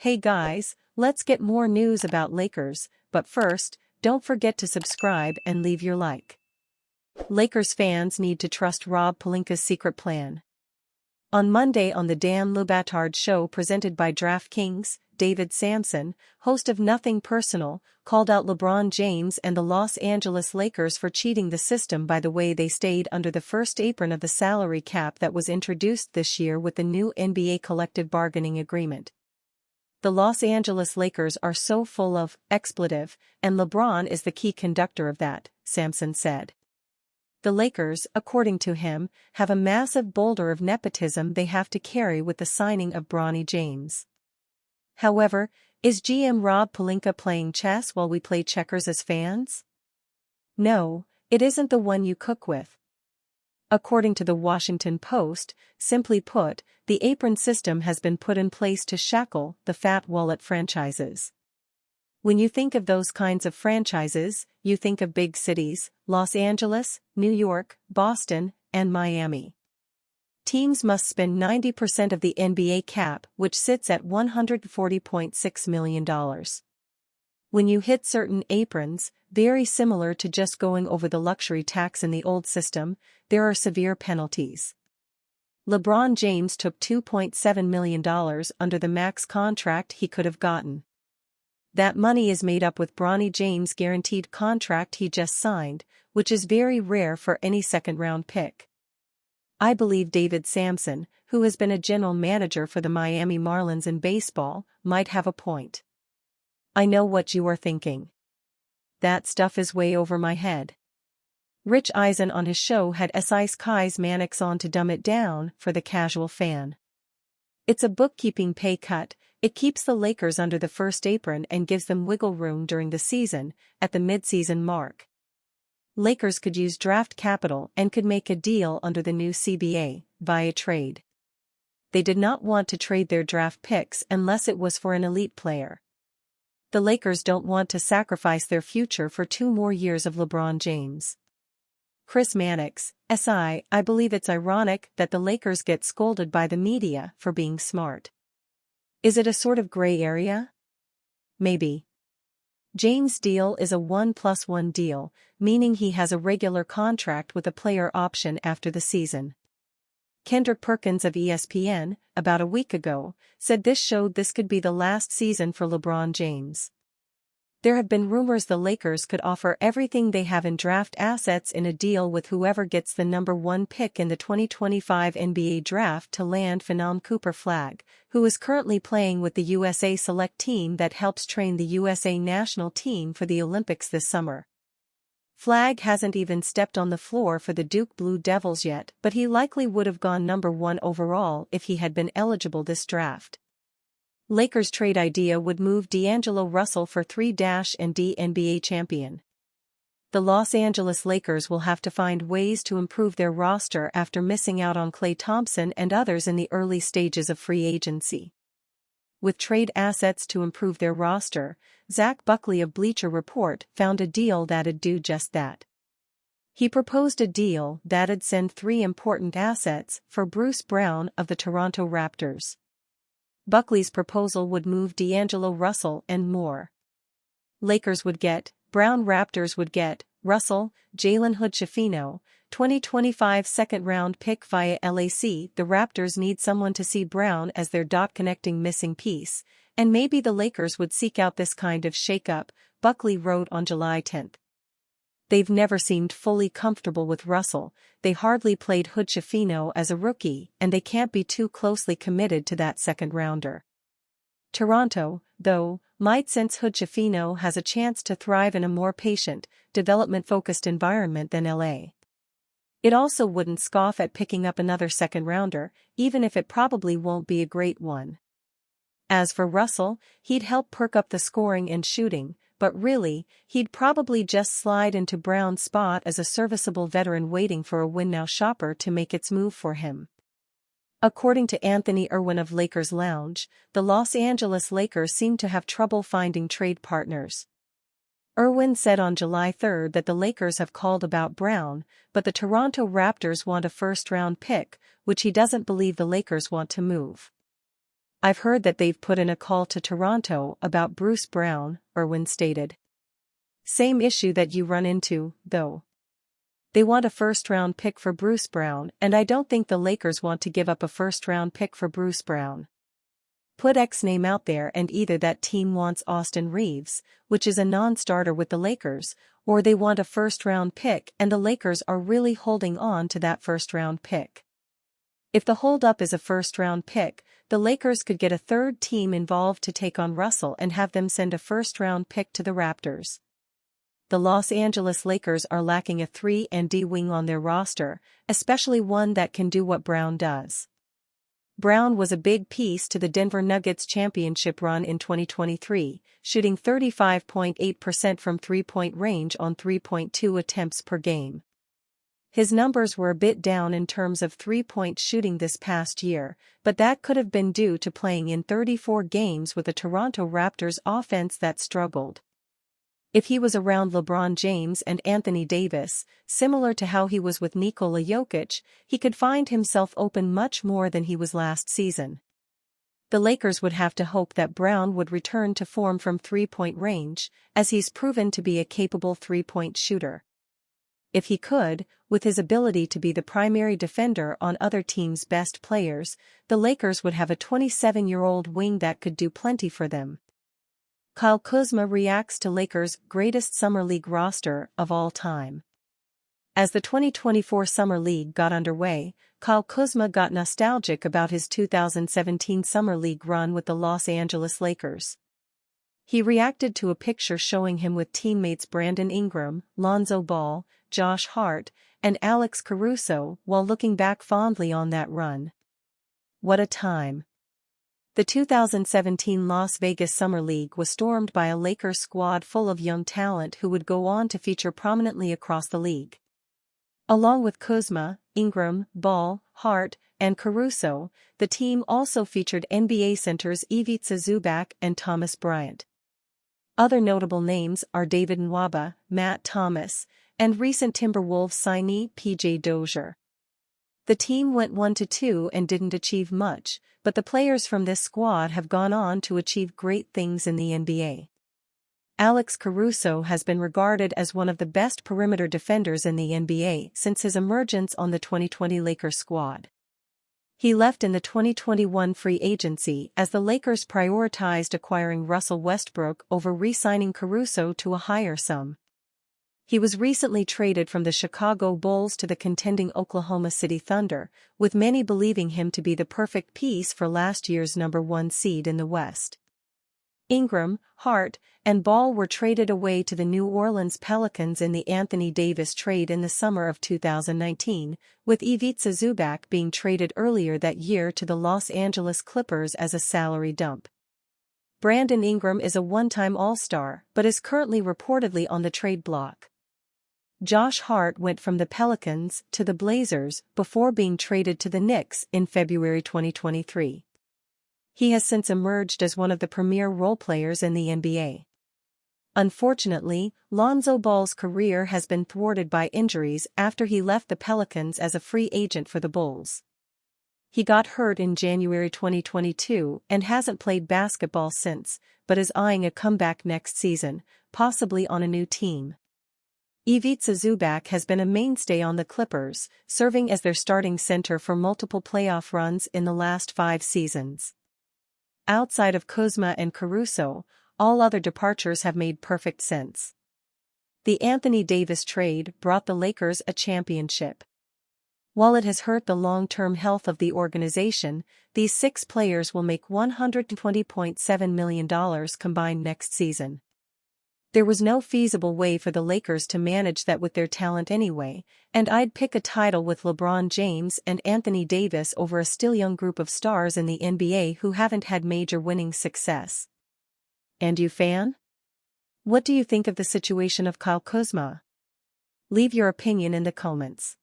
Hey guys, let's get more news about Lakers, but first, don't forget to subscribe and leave your like. Lakers fans need to trust Rob Pelinka's secret plan. On Monday on the Dan Le Batard show presented by DraftKings, David Sampson, host of Nothing Personal, called out LeBron James and the Los Angeles Lakers for cheating the system by the way they stayed under the first apron of the salary cap that was introduced this year with the new NBA collective bargaining agreement. The Los Angeles Lakers are so full of expletive, and LeBron is the key conductor of that, Sampson said. The Lakers, according to him, have a massive boulder of nepotism they have to carry with the signing of Bronny James. However, is GM Rob Pelinka playing chess while we play checkers as fans? No, it isn't the one you cook with. According to the Washington Post, simply put, the apron system has been put in place to shackle the fat wallet franchises. When you think of those kinds of franchises, you think of big cities, Los Angeles, New York, Boston, and Miami. Teams must spend 90% of the NBA cap, which sits at $140.6 million. When you hit certain aprons, very similar to just going over the luxury tax in the old system, there are severe penalties. LeBron James took $2.7 million under the max contract he could have gotten. That money is made up with Bronny James' guaranteed contract he just signed, which is very rare for any second-round pick. I believe David Sampson, who has been a general manager for the Miami Marlins in baseball, might have a point. I know what you are thinking. That stuff is way over my head. Rich Eisen on his show had Ice Kai's Mannix on to dumb it down for the casual fan. It's a bookkeeping pay cut. It keeps the Lakers under the first apron and gives them wiggle room during the season, at the mid-season mark. Lakers could use draft capital and could make a deal under the new CBA, via trade. They did not want to trade their draft picks unless it was for an elite player. The Lakers don't want to sacrifice their future for 2 more years of LeBron James. Chris Mannix, SI, I believe it's ironic that the Lakers get scolded by the media for being smart. Is it a sort of gray area? Maybe. James' deal is a 1+1 deal, meaning he has a regular contract with a player option after the season. Kendrick Perkins of ESPN, about a week ago, said this showed this could be the last season for LeBron James. There have been rumors the Lakers could offer everything they have in draft assets in a deal with whoever gets the number 1 pick in the 2025 NBA draft to land Phenom Cooper Flagg, who is currently playing with the USA select team that helps train the USA national team for the Olympics this summer. Flagg hasn't even stepped on the floor for the Duke Blue Devils yet, but he likely would have gone number 1 overall if he had been eligible this draft. Lakers trade idea would move D'Angelo Russell for 3-and-D NBA champion. The Los Angeles Lakers will have to find ways to improve their roster after missing out on Klay Thompson and others in the early stages of free agency. With trade assets to improve their roster, Zach Buckley of Bleacher Report found a deal that'd do just that. He proposed a deal that'd send 3 important assets for Bruce Brown of the Toronto Raptors. Buckley's proposal would move D'Angelo Russell and more. Lakers would get Brown, Raptors would get Russell, Jalen Hood-Schifino, 2025 second-round pick via LAC. The Raptors need someone to see Brown as their connecting missing piece, and maybe the Lakers would seek out this kind of shake-up, Buckley wrote on July 10. They've never seemed fully comfortable with Russell, they hardly played Hood-Schifino as a rookie, and they can't be too closely committed to that second-rounder. Toronto, though, might sense Hood-Schifino has a chance to thrive in a more patient, development-focused environment than LA. It also wouldn't scoff at picking up another second-rounder, even if it probably won't be a great one. As for Russell, he'd help perk up the scoring and shooting, but really, he'd probably just slide into Brown's spot as a serviceable veteran waiting for a win-now shopper to make its move for him. According to Anthony Irwin of Lakers Lounge, the Los Angeles Lakers seem to have trouble finding trade partners. Irwin said on July 3 that the Lakers have called about Brown, but the Toronto Raptors want a first-round pick, which he doesn't believe the Lakers want to move. I've heard that they've put in a call to Toronto about Bruce Brown," Irwin stated. "Same issue that you run into, though. They want a first-round pick for Bruce Brown, and I don't think the Lakers want to give up a first-round pick for Bruce Brown. Put X name out there and either that team wants Austin Reeves, which is a non-starter with the Lakers, or they want a first-round pick and the Lakers are really holding on to that first-round pick. If the holdup is a first-round pick, the Lakers could get a third team involved to take on Russell and have them send a first-round pick to the Raptors. The Los Angeles Lakers are lacking a 3-and-D wing on their roster, especially one that can do what Brown does. Brown was a big piece to the Denver Nuggets championship run in 2023, shooting 35.8% from three-point range on 3.2 attempts per game. His numbers were a bit down in terms of three-point shooting this past year, but that could have been due to playing in 34 games with a Toronto Raptors offense that struggled. If he was around LeBron James and Anthony Davis, similar to how he was with Nikola Jokic, he could find himself open much more than he was last season. The Lakers would have to hope that Brown would return to form from three-point range, as he's proven to be a capable three-point shooter. If he could, with his ability to be the primary defender on other teams' best players, the Lakers would have a 27-year-old wing that could do plenty for them. Kyle Kuzma reacts to Lakers' greatest Summer League roster of all time. As the 2024 Summer League got underway, Kyle Kuzma got nostalgic about his 2017 Summer League run with the Los Angeles Lakers. He reacted to a picture showing him with teammates Brandon Ingram, Lonzo Ball, Josh Hart, and Alex Caruso while looking back fondly on that run. What a time. The 2017 Las Vegas Summer League was stormed by a Lakers squad full of young talent who would go on to feature prominently across the league. Along with Kuzma, Ingram, Ball, Hart, and Caruso, the team also featured NBA centers Ivica Zubac and Thomas Bryant. Other notable names are David Nwaba, Matt Thomas, and recent Timberwolves signee PJ Dozier. The team went 1-2 and didn't achieve much, but the players from this squad have gone on to achieve great things in the NBA. Alex Caruso has been regarded as one of the best perimeter defenders in the NBA since his emergence on the 2020 Lakers squad. He left in the 2021 free agency as the Lakers prioritized acquiring Russell Westbrook over re-signing Caruso to a higher sum. He was recently traded from the Chicago Bulls to the contending Oklahoma City Thunder, with many believing him to be the perfect piece for last year's #1 seed in the West. Ingram, Hart, and Ball were traded away to the New Orleans Pelicans in the Anthony Davis trade in the summer of 2019, with Ivica Zubac being traded earlier that year to the Los Angeles Clippers as a salary dump. Brandon Ingram is a one-time All-Star, but is currently reportedly on the trade block. Josh Hart went from the Pelicans to the Blazers before being traded to the Knicks in February 2023. He has since emerged as one of the premier role players in the NBA. Unfortunately, Lonzo Ball's career has been thwarted by injuries after he left the Pelicans as a free agent for the Bulls. He got hurt in January 2022 and hasn't played basketball since, but is eyeing a comeback next season, possibly on a new team. Ivica Zubac has been a mainstay on the Clippers, serving as their starting center for multiple playoff runs in the last 5 seasons. Outside of Kuzma and Caruso, all other departures have made perfect sense. The Anthony Davis trade brought the Lakers a championship. While it has hurt the long-term health of the organization, these 6 players will make $120.7 million combined next season. There was no feasible way for the Lakers to manage that with their talent anyway, and I'd pick a title with LeBron James and Anthony Davis over a still young group of stars in the NBA who haven't had major winning success. And you, fan? What do you think of the situation of Kyle Kuzma? Leave your opinion in the comments.